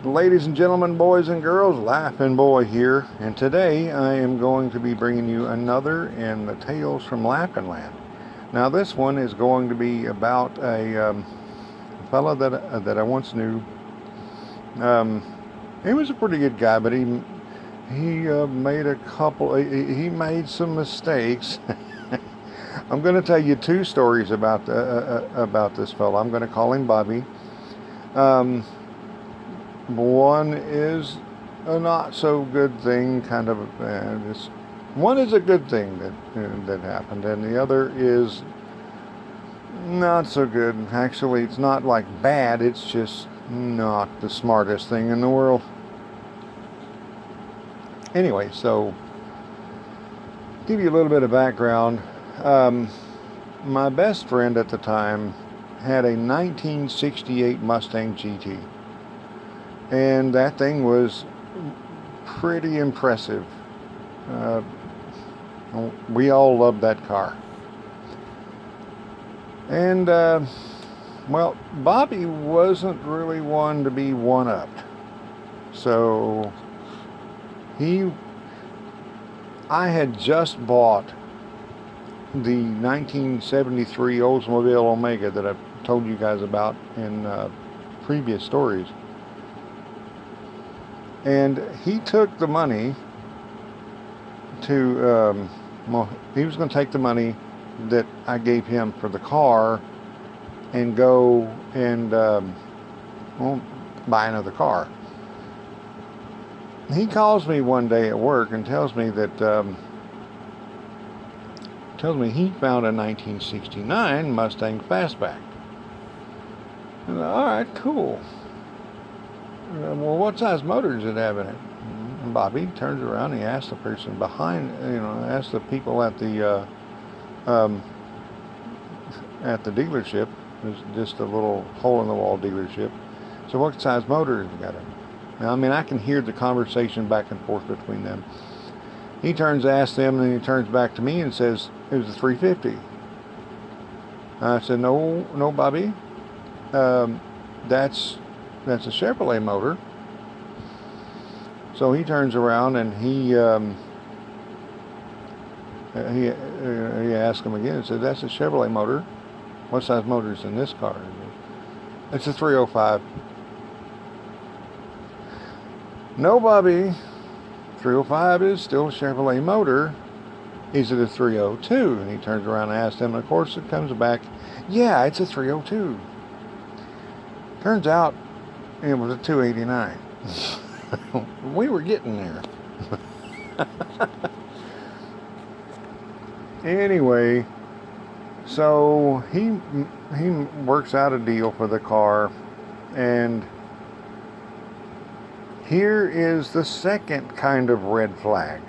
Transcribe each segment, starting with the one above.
Ladies and gentlemen, boys and girls, Laffin Boy here, and today I am going to be bringing you another in the Tales from Laffin Land. Now, this one is going to be about a fellow that I once knew. Um, he was a pretty good guy, but he made a couple. He made some mistakes. I'm going to tell you two stories about this fellow. I'm going to call him Bobby. Um, One is a not so good thing, kind of. One is a good thing that happened, and the other is not so good. Actually, it's not like bad. It's just not the smartest thing in the world. Anyway, so give you a little bit of background. Um, my best friend at the time had a 1968 Mustang GT. And that thing was pretty impressive. Uh, we all loved that car. And, well, Bobby wasn't really one to be one-upped. So, I had just bought the 1973 Oldsmobile Omega that I've told you guys about in previous stories. And he took the money to, well, he was going to take the money that I gave him for the car and go and, well, buy another car. He calls me one day at work and tells me that, he found a 1969 Mustang Fastback. And all right, cool. Well, what size motor does it have in it? And Bobby turns around and he asks the person behind, asks the people at the dealership. There's just a little hole-in-the-wall dealership. So what size motor has it got in it? Now, I mean, I can hear the conversation back and forth between them. He turns to ask them, and then he turns back to me and says, it was a 350. I said, no, Bobby. That's a Chevrolet motor. So he turns around and he asks him again and says, that's a Chevrolet motor. What size motor is in this car? It's a 305. No, Bobby. 305 is still a Chevrolet motor. Is it a 302? And he turns around and asks him, and of course it comes back, yeah, it's a 302. Turns out it was a 289. We were getting there. Anyway, so he works out a deal for the car, and here is the second kind of red flag.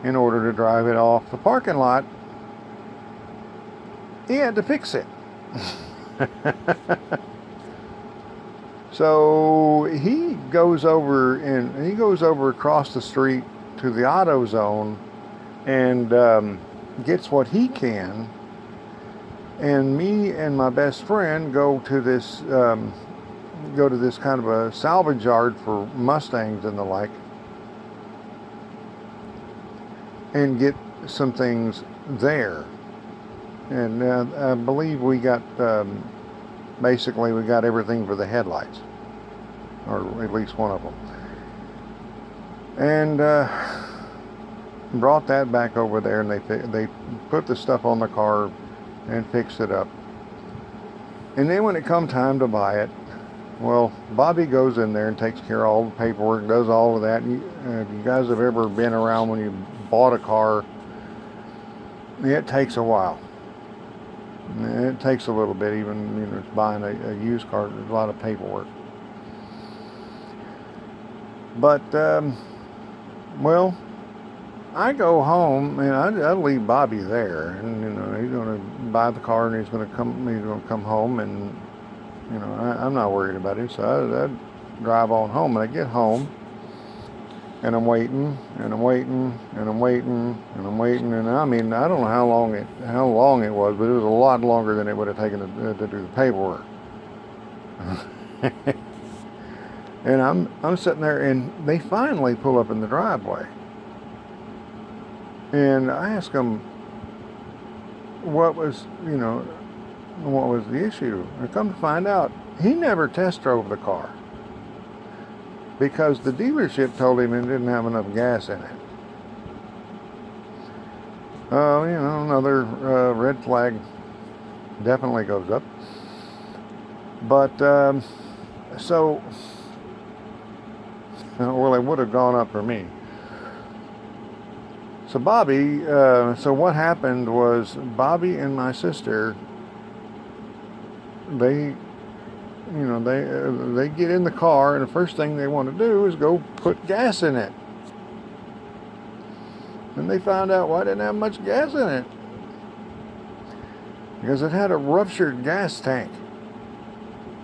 In order to drive it off the parking lot, he had to fix it. So he goes over across the street to the AutoZone and gets what he can. And me and my best friend go to this kind of a salvage yard for Mustangs and the like, and get some things there. And I believe we got. Basically, we got everything for the headlights, or at least one of them, and brought that back over there, and they put the stuff on the car and fixed it up. And then when it come time to buy it, well, Bobby goes in there and takes care of all the paperwork, does all of that. And if you guys have ever been around when you bought a car, it takes a while. It takes a little bit, even buying a used car. There's a lot of paperwork. But well, I go home and I leave Bobby there, and he's going to buy the car and he's going to come home, and I'm not worried about it. So I drive on home, and I get home, and I'm waiting, and I'm waiting, and I'm waiting, and I'm waiting, and I mean, I don't know how long it was, but it was a lot longer than it would have taken to do the paperwork. And I'm sitting there, and they finally pull up in the driveway. And I asked them what was, what was the issue. And come to find out, he never test drove the car because the dealership told him it didn't have enough gas in it. Another red flag definitely goes up. But, well, it would have gone up for me. So so what happened was Bobby and my sister, they get in the car, and the first thing they want to do is go put gas in it. And they found out why it didn't have much gas in it. Because it had a ruptured gas tank.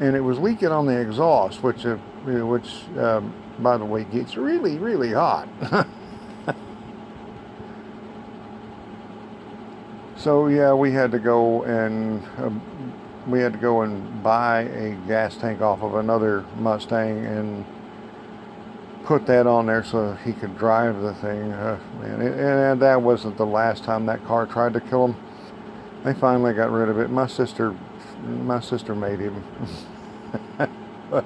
And it was leaking on the exhaust, which by the way, gets really, really hot. So yeah, we had to go and buy a gas tank off of another Mustang and put that on there so he could drive the thing. And that wasn't the last time that car tried to kill him. They finally got rid of it. My sister made him. But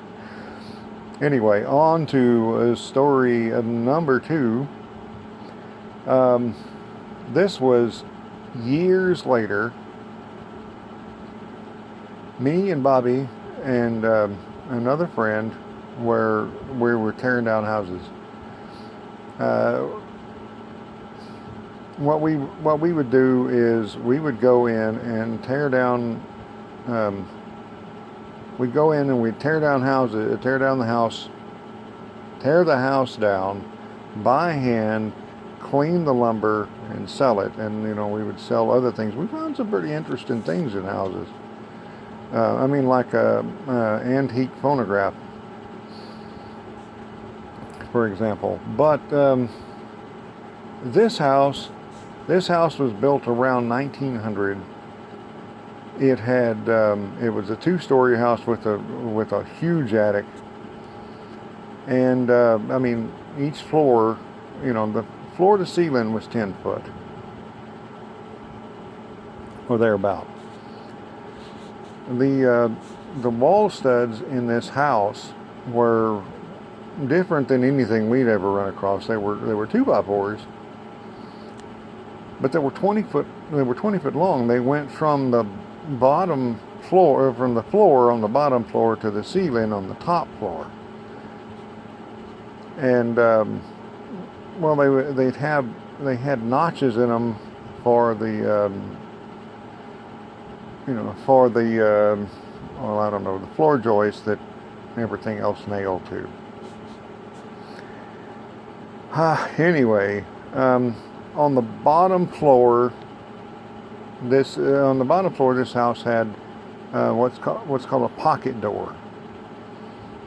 anyway, on to story number 2. This was years later. Me and Bobby and another friend where we were tearing down houses. What we would do is we would go in and tear down. We'd go in and we'd tear down the house down by hand, clean the lumber, and sell it. And we would sell other things. We found some pretty interesting things in houses. Like a antique phonograph, for example. But this house was built around 1900. It was a 2-story house with a huge attic, and each floor, the floor to ceiling was 10 foot or thereabout. The wall studs in this house were different than anything we'd ever run across. They were 2x4s, but they were 20 foot long. They went from the bottom floor, from the floor on the bottom floor to the ceiling on the top floor. And they had notches in them for the the floor joists that everything else nailed to. Anyway, on the bottom floor, this house had what's called a pocket door.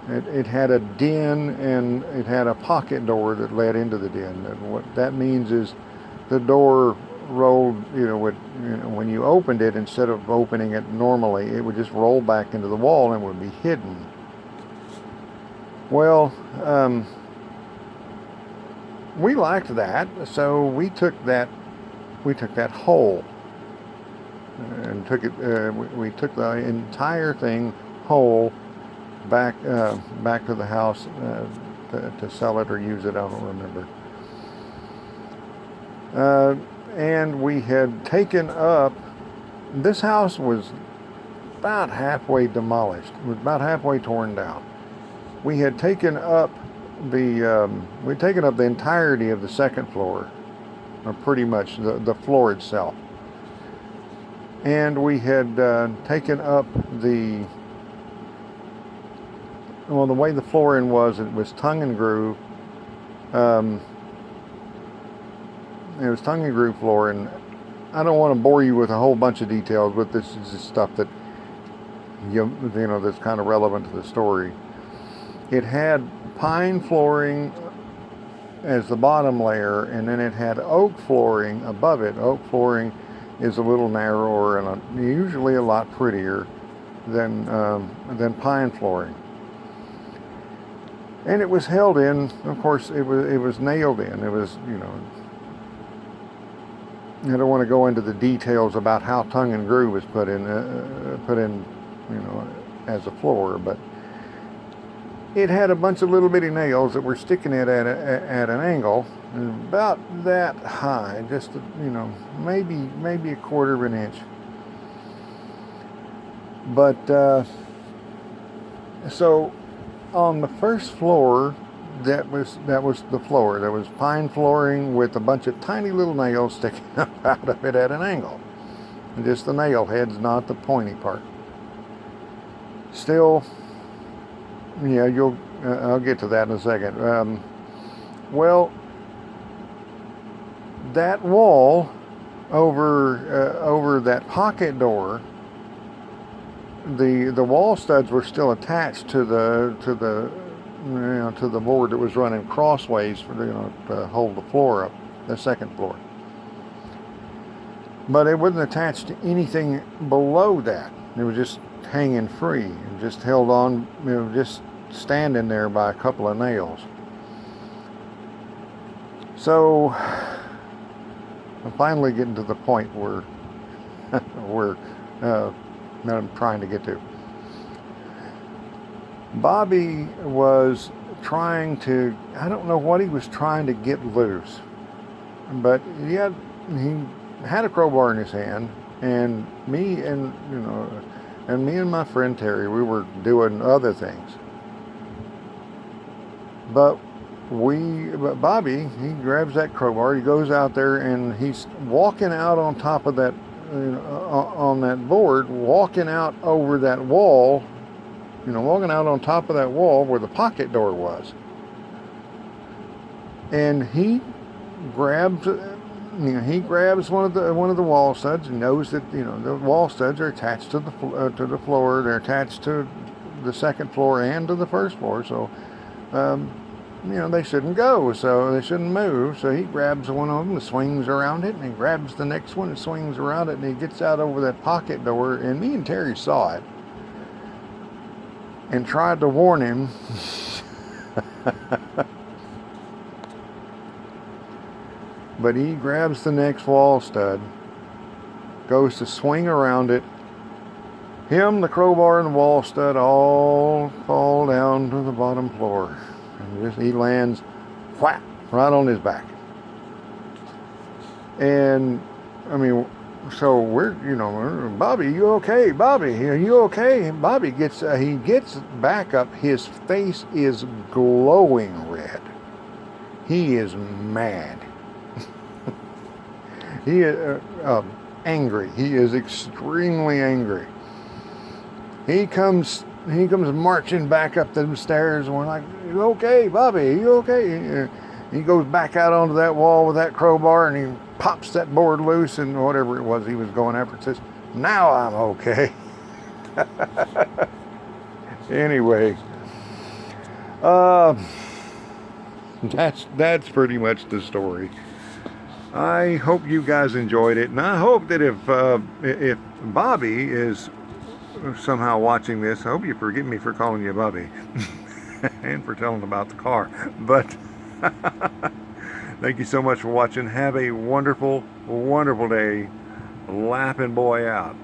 It had a den, and it had a pocket door that led into the den. And what that means is the door rolled, when you opened it, instead of opening it normally, it would just roll back into the wall and would be hidden. Well, we liked that, so we took that hole and took it. We took the entire thing whole back to the house to sell it or use it. I don't remember. And we had taken up. This house was about halfway demolished. It was about halfway torn down. We had taken up the entirety of the second floor, or pretty much the floor itself. And we had taken up the way the flooring was, it was tongue and groove. It was tongue and groove flooring. I don't want to bore you with a whole bunch of details, but this is just stuff that that's kind of relevant to the story. It had pine flooring as the bottom layer, and then it had oak flooring above it. Oak flooring is a little narrower and usually a lot prettier than pine flooring. And it was held in, of course, it was nailed in. It was, you know, I don't want to go into the details about how tongue and groove was put in, you know, as a floor, but it had a bunch of little bitty nails that were sticking it at an angle, about that high, just, you know, maybe a quarter of an inch. But so on the first floor, that was the floor. There was pine flooring with a bunch of tiny little nails sticking up out of it at an angle. And just the nail heads, not the pointy part. Still, yeah, I'll get to that in a second. Well, that wall over that pocket door, the wall studs were still attached to the board that was running crossways for, you know, to hold the floor up, the second floor. But it wasn't attached to anything below that. It was just hanging free and just held on, you know, just standing there by a couple of nails. So I'm finally getting to the point where that I'm trying to get to. Bobby was trying to, I don't know what he was trying to get loose, but he had a crowbar in his hand, and me and my friend Terry, we were doing other things. But Bobby, he grabs that crowbar, he goes out there, and he's walking out on top of that, on that board, walking out over that wall, walking out on top of that wall where the pocket door was. And he grabs one of the wall studs and knows that, the wall studs are attached to the floor. They're attached to the second floor and to the first floor. So, they shouldn't go, so they shouldn't move. So he grabs one of them and swings around it, and he grabs the next one and swings around it, and he gets out over that pocket door. And me and Terry saw it and tried to warn him. But he grabs the next wall stud, goes to swing around it. Him, the crowbar, and the wall stud all fall down to the bottom floor. And he lands whap right on his back. And so we're, Bobby, you okay? Bobby, are you okay? Bobby gets back up. His face is glowing red. He is mad. He is angry. He is extremely angry. He comes marching back up the stairs, and we're like, "You okay, Bobby? You okay?" He goes back out onto that wall with that crowbar, and he pops that board loose, and whatever it was he was going after, it says, "Now I'm okay." Anyway, that's pretty much the story. I hope you guys enjoyed it, and I hope that if Bobby is somehow watching this, I hope you forgive me for calling you Bobby and for telling about the car. But thank you so much for watching. Have a wonderful, wonderful day. Laffin' Boy out.